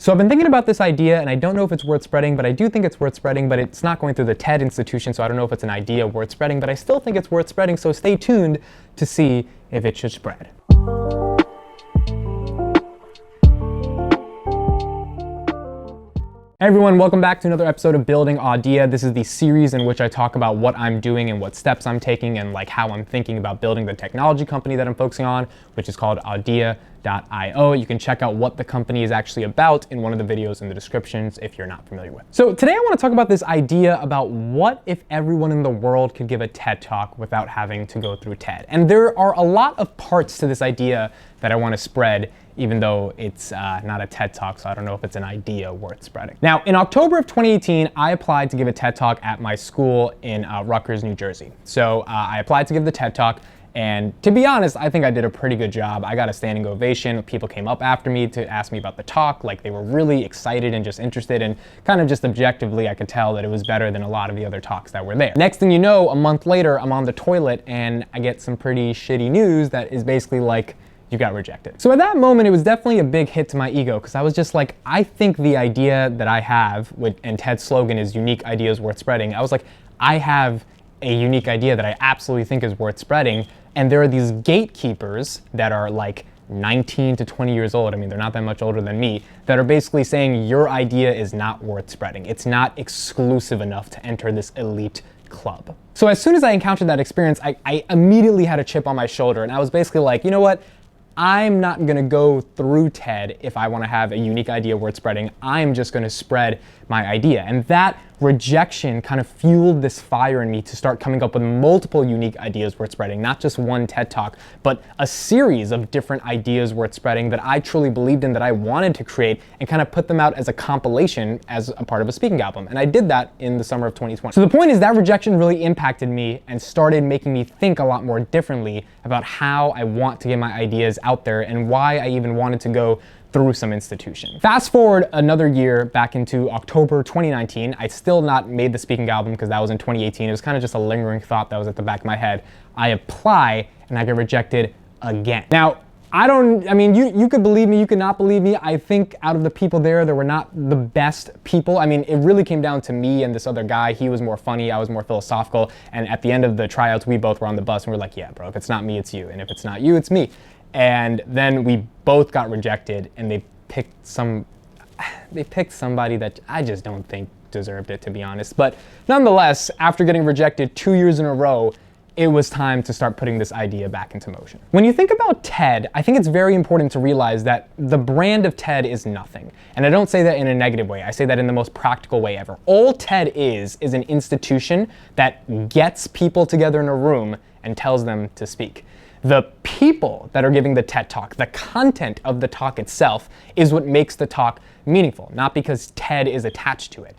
So I've been thinking about this idea, and I don't know if it's worth spreading, but I do think it's worth spreading, but it's not going through the TED institution, so I don't know if it's an idea worth spreading, but I still think it's worth spreading, so stay tuned to see if it should spread. Hey everyone, welcome back to another episode of Building AUDEA. This is the series in which I talk about what I'm doing and what steps I'm taking and like how I'm thinking about building the technology company that I'm focusing on, which is called AUDEA.io. You can check out what the company is actually about in one of the videos in the descriptions if you're not familiar with. So today I want to talk about this idea about what if everyone in the world could give a TED Talk without having to go through TED. And there are a lot of parts to this idea that I want to spread, even though it's not a TED Talk, so I don't know if it's an idea worth spreading. Now, in October of 2018, I applied to give a TED Talk at my school in Rutgers, New Jersey. So I applied to give the TED Talk, and to be honest, I think I did a pretty good job. I got a standing ovation. People came up after me to ask me about the talk. Like, they were really excited and just interested, and kind of just objectively, I could tell that it was better than a lot of the other talks that were there. Next thing you know, a month later, I'm on the toilet and I get some pretty shitty news that is basically like, you got rejected. So at that moment, it was definitely a big hit to my ego, because I was just like, I think the idea that I have, and Ted's slogan is unique ideas worth spreading. I was like, I have a unique idea that I absolutely think is worth spreading. And there are these gatekeepers that are like 19 to 20 years old. I mean, they're not that much older than me, that are basically saying your idea is not worth spreading. It's not exclusive enough to enter this elite club. So as soon as I encountered that experience, I immediately had a chip on my shoulder, and I was basically like, you know what? I'm not gonna go through TED if I wanna have a unique idea worth spreading. I'm just gonna spread my idea. And that rejection kind of fueled this fire in me to start coming up with multiple unique ideas worth spreading, not just one TED Talk, but a series of different ideas worth spreading that I truly believed in, that I wanted to create, and kind of put them out as a compilation as a part of a speaking album. And I did that in the summer of 2020. So the point is that rejection really impacted me and started making me think a lot more differently about how I want to get my ideas out there and why I even wanted to go through some institution. Fast forward another year back into October 2019. I still not made the speaking album because that was in 2018. It was kind of just a lingering thought that was at the back of my head. I apply and I get rejected again. Now, I mean, you could believe me, you could not believe me. I think out of the people there were not the best people. I mean, it really came down to me and this other guy. He was more funny, I was more philosophical. And at the end of the tryouts, we both were on the bus and we're like, yeah, bro, if it's not me, it's you. And if it's not you, it's me. And then we both got rejected, and they picked somebody that I just don't think deserved it, to be honest. But nonetheless, after getting rejected 2 years in a row, it was time to start putting this idea back into motion. When you think about TED, I think it's very important to realize that the brand of TED is nothing. And I don't say that in a negative way. I say that in the most practical way ever. All TED is an institution that gets people together in a room and tells them to speak. The people that are giving the TED Talk, the content of the talk itself, is what makes the talk meaningful, not because TED is attached to it.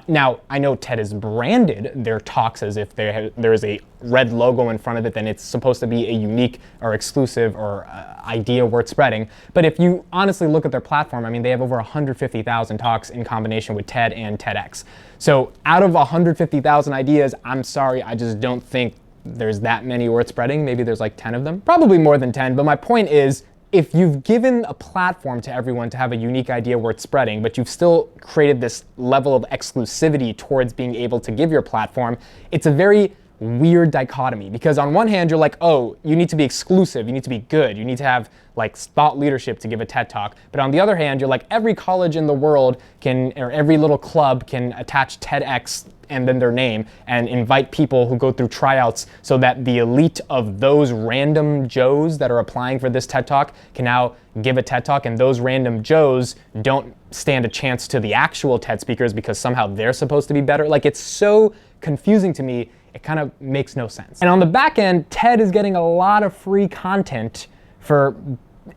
Now, I know TED has branded their talks as if there is a red logo in front of it, then it's supposed to be a unique or exclusive or idea worth spreading. But if you honestly look at their platform, I mean, they have over 150,000 talks in combination with TED and TEDx. So out of 150,000 ideas, I'm sorry, I just don't think there's that many worth spreading. Maybe there's like 10 of them, probably more than 10. But my point is, if you've given a platform to everyone to have a unique idea worth spreading, but you've still created this level of exclusivity towards being able to give your platform, it's a very weird dichotomy, because on one hand you're like, oh, you need to be exclusive, you need to be good, you need to have like thought leadership to give a TED Talk. But on the other hand, you're like, every college in the world can, or every little club can attach TEDx and then their name and invite people who go through tryouts, so that the elite of those random Joes that are applying for this TED Talk can now give a TED Talk, and those random Joes don't stand a chance to the actual TED speakers because somehow they're supposed to be better. Like, it's so confusing to me, it kind of makes no sense. And on the back end, TED is getting a lot of free content for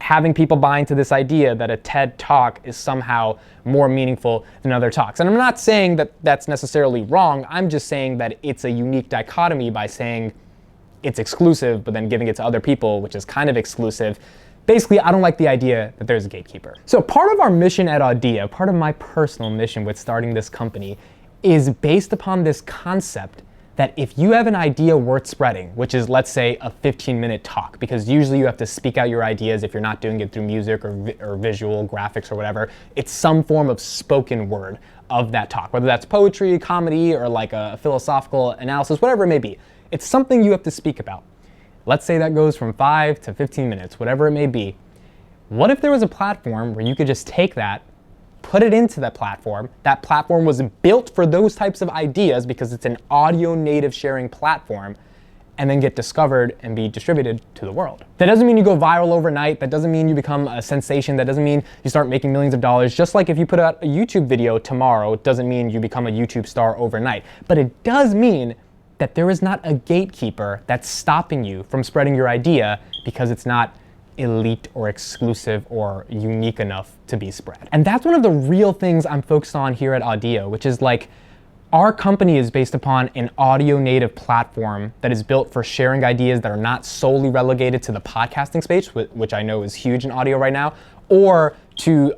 having people buy into this idea that a TED Talk is somehow more meaningful than other talks. And I'm not saying that that's necessarily wrong, I'm just saying that it's a unique dichotomy by saying it's exclusive, but then giving it to other people, which is kind of exclusive. Basically, I don't like the idea that there's a gatekeeper. So part of our mission at AUDEA, part of my personal mission with starting this company, is based upon this concept that if you have an idea worth spreading, which is, let's say, a 15-minute talk, because usually you have to speak out your ideas if you're not doing it through music or visual graphics or whatever, it's some form of spoken word of that talk, whether that's poetry, comedy, or like a philosophical analysis, whatever it may be. It's something you have to speak about. Let's say that goes from 5 to 15 minutes, whatever it may be. What if there was a platform where you could just take that, put it into that platform was built for those types of ideas because it's an audio native sharing platform, and then get discovered and be distributed to the world. That doesn't mean you go viral overnight. That doesn't mean you become a sensation. That doesn't mean you start making millions of dollars. Just like if you put out a YouTube video tomorrow, it doesn't mean you become a YouTube star overnight. But it does mean that there is not a gatekeeper that's stopping you from spreading your idea because it's not elite or exclusive or unique enough to be spread. And that's one of the real things I'm focused on here at AUDEA, which is like, our company is based upon an audio native platform that is built for sharing ideas that are not solely relegated to the podcasting space, which I know is huge in audio right now, or to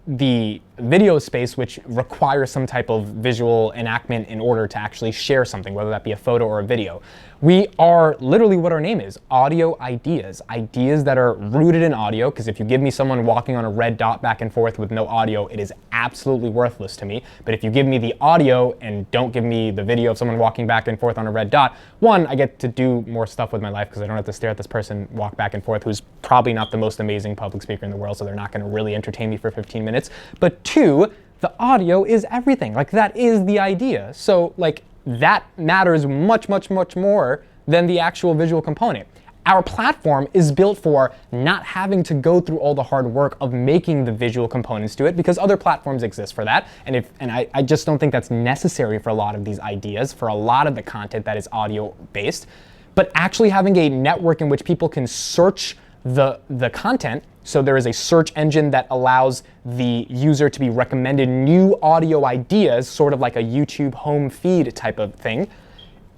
the video space, which requires some type of visual enactment in order to actually share something, whether that be a photo or a video. We are literally what our name is, audio ideas. Ideas that are rooted in audio, because if you give me someone walking on a red dot back and forth with no audio, it is absolutely worthless to me. But if you give me the audio and don't give me the video of someone walking back and forth on a red dot, one, I get to do more stuff with my life because I don't have to stare at this person walk back and forth who's probably not the most amazing public speaker in the world, so they're not going to really entertain me for 15 minutes. But two, the audio is everything. Like, that is the idea. So like, that matters much, much, much more than the actual visual component. Our platform is built for not having to go through all the hard work of making the visual components to it, because other platforms exist for that. And I just don't think that's necessary for a lot of these ideas, for a lot of the content that is audio based. But actually having a network in which people can search the content, so there is a search engine that allows the user to be recommended new audio ideas, sort of like a YouTube home feed type of thing.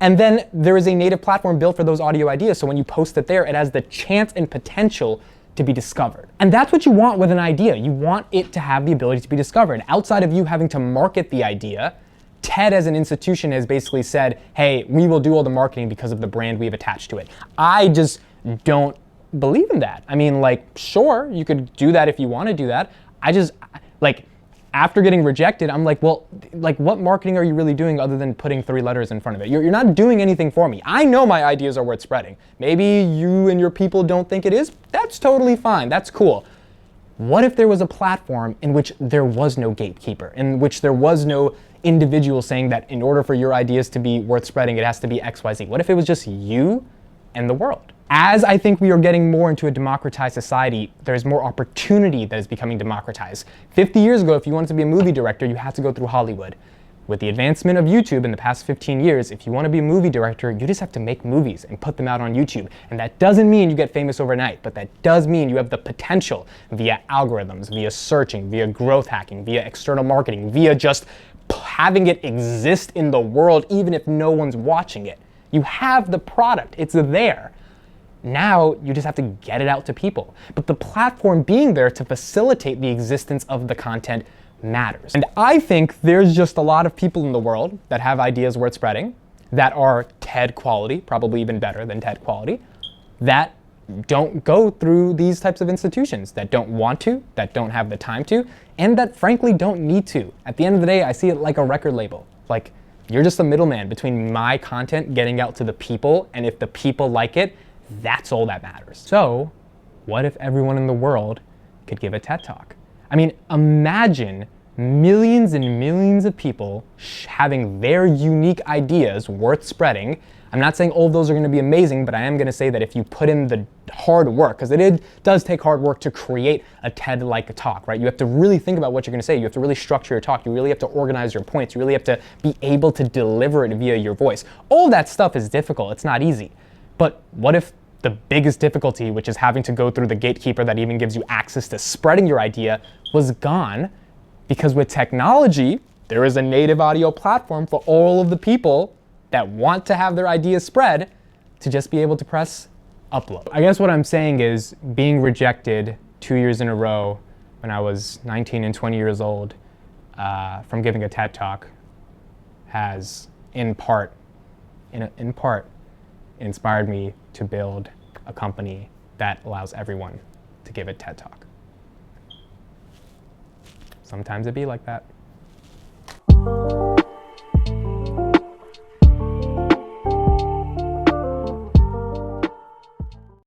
And then there is a native platform built for those audio ideas, so when you post it there, it has the chance and potential to be discovered. And that's what you want with an idea. You want it to have the ability to be discovered. Outside of you having to market the idea, TED as an institution has basically said, hey, we will do all the marketing because of the brand we've attached to it. I just don't believe in that. I mean, like, sure, you could do that if you want to do that. I just, like, after getting rejected, I'm like, well, like, what marketing are you really doing other than putting 3 letters in front of it? You're not doing anything for me. I know my ideas are worth spreading. Maybe you and your people don't think it is. That's totally fine. That's cool. What if there was a platform in which there was no gatekeeper, in which there was no individual saying that in order for your ideas to be worth spreading, it has to be XYZ? What if it was just you and the world? As I think we are getting more into a democratized society, there's more opportunity that is becoming democratized. 50 years ago, if you wanted to be a movie director, you had to go through Hollywood. With the advancement of YouTube in the past 15 years, if you want to be a movie director, you just have to make movies and put them out on YouTube. And that doesn't mean you get famous overnight, but that does mean you have the potential via algorithms, via searching, via growth hacking, via external marketing, via just having it exist in the world even if no one's watching it. You have the product, it's there. Now you just have to get it out to people. But the platform being there to facilitate the existence of the content matters. And I think there's just a lot of people in the world that have ideas worth spreading, that are TED quality, probably even better than TED quality, that don't go through these types of institutions, that don't want to, that don't have the time to, and that frankly don't need to. At the end of the day, I see it like a record label. Like, you're just a middleman between my content getting out to the people, and if the people like it, that's all that matters. So, what if everyone in the world could give a TED Talk? I mean, imagine millions and millions of people having their unique ideas worth spreading. I'm not saying all of those are going to be amazing, but I am going to say that if you put in the hard work, because it does take hard work to create a TED-like talk, right? You have to really think about what you're going to say. You have to really structure your talk. You really have to organize your points. You really have to be able to deliver it via your voice. All that stuff is difficult. It's not easy. But what if the biggest difficulty, which is having to go through the gatekeeper that even gives you access to spreading your idea, was gone? Because with technology, there is a native audio platform for all of the people that want to have their ideas spread to just be able to press upload. I guess what I'm saying is being rejected 2 years in a row when I was 19 and 20 years old from giving a TED Talk has, in part, in part, inspired me to build a company that allows everyone to give a TED Talk. Sometimes it be like that.